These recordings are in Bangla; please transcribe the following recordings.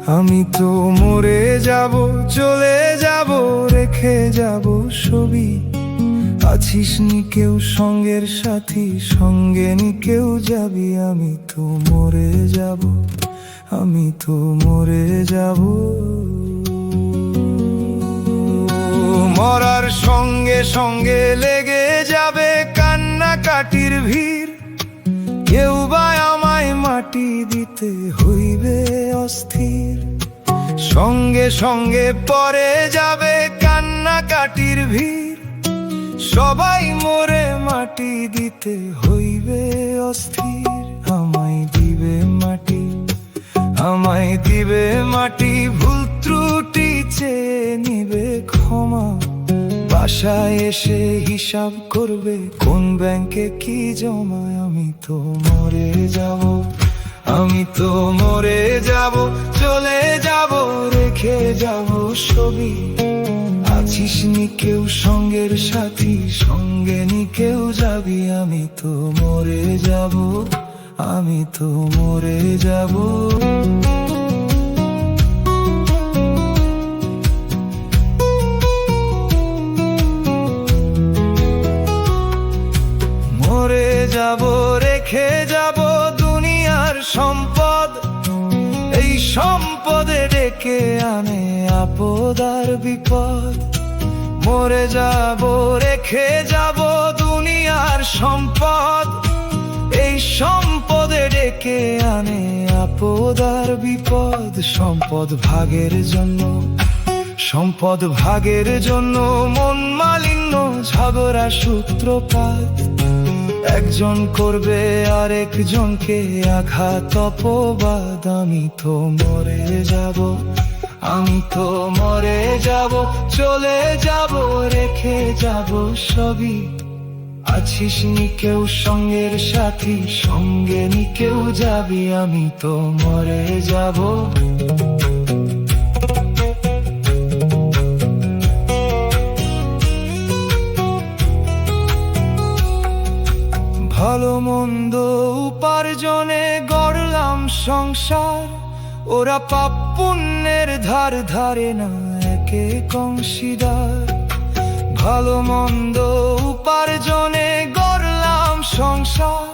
আমি তো মরে যাব, চলে যাব, রেখে যাব ছবি। আছিস নি কেউ সঙ্গের সাথী, সঙ্গে নি কেউ যাবি। আমি তো মরে যাব, আমি তো মরে যাব। মরার সঙ্গে সঙ্গে লেগে যাবে কান্নাকাটির ভিড়। কেউ বা আমায় মাটি দিতে হইবে অস্থির। সঙ্গে সঙ্গে পরে যাবে কান্নাকাটির ভিড়। সবাই মরে মাটি দিতে হইবে অস্থির। আমায় দিবে মাটি, আমায় দিবে মাটি। ভুল ত্রুটি চেয়ে নিবে ক্ষমা। বাসায় এসে হিসাব করবে কোন ব্যাংকে কি জমা। আমি তো মরে যাব, আমি তো মরে যাব, চলে যাব, রেখে যাব ছবি। আছিস নি কেউ সঙ্গের সাথী, সঙ্গে নি কেউ যাবি। আমি তো মরে যাব, আমি তো মরে যাব। মরে যাব, রেখে যাব দুনিয়ার সম্পদ। এই সম্পদে ডেকে আনে আপদ আর বিপদ। মরে যাব, রেখে যাব দুনিয়ার সম্পদ। এই সম্পদে ডেকে আনে আপদ আর বিপদ। সম্পদ ভাগের জন্য, সম্পদ ভাগের জন্য মন মালিন্য, ঝগড়া সূত্রপাত। একজন করবে আরেকজনকে আঘাত অপবাদ। আমি তো মরে যাব, আমি তো মরে যাব, চলে যাব, রেখে যাব সবই। আছিস নি কেউ সঙ্গের সাথী, সঙ্গে নি কেউ যাবি। আমি তো মরে যাব। ভালো মন্দ উপার্জনে গড়লাম সংসার। ওরা পাপ পুণ্যের ধার ধারে না একে অংশীদার। ভালো মন্দ উপার্জনে গড়লাম সংসার।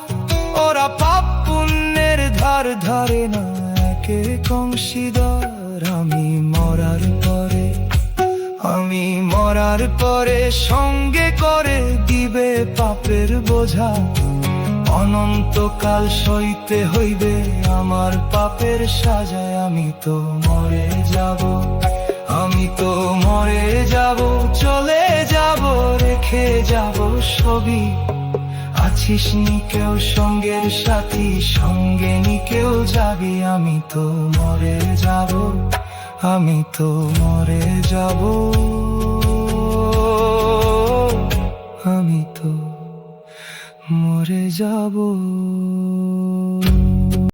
ওরা পাপ পুণ্যের ধার ধারে না একে অংশীদার। আমি মরার পরে, আমি মরার পরে সঙ্গে করে দিবে পাপের বোঝা। অনন্তকাল সইতে হইবে আমার পাপের সাজায়। আমি তো মরে যাব, আমি তো মরে যাব, চলে যাব, রেখে যাব ছবি। আছিস নি কেউ সঙ্গের সাথী, সঙ্গে নি কেউ যাবি। আমি তো মরে যাব, আমি তো মরে যাব, আমি তো মরে যাব।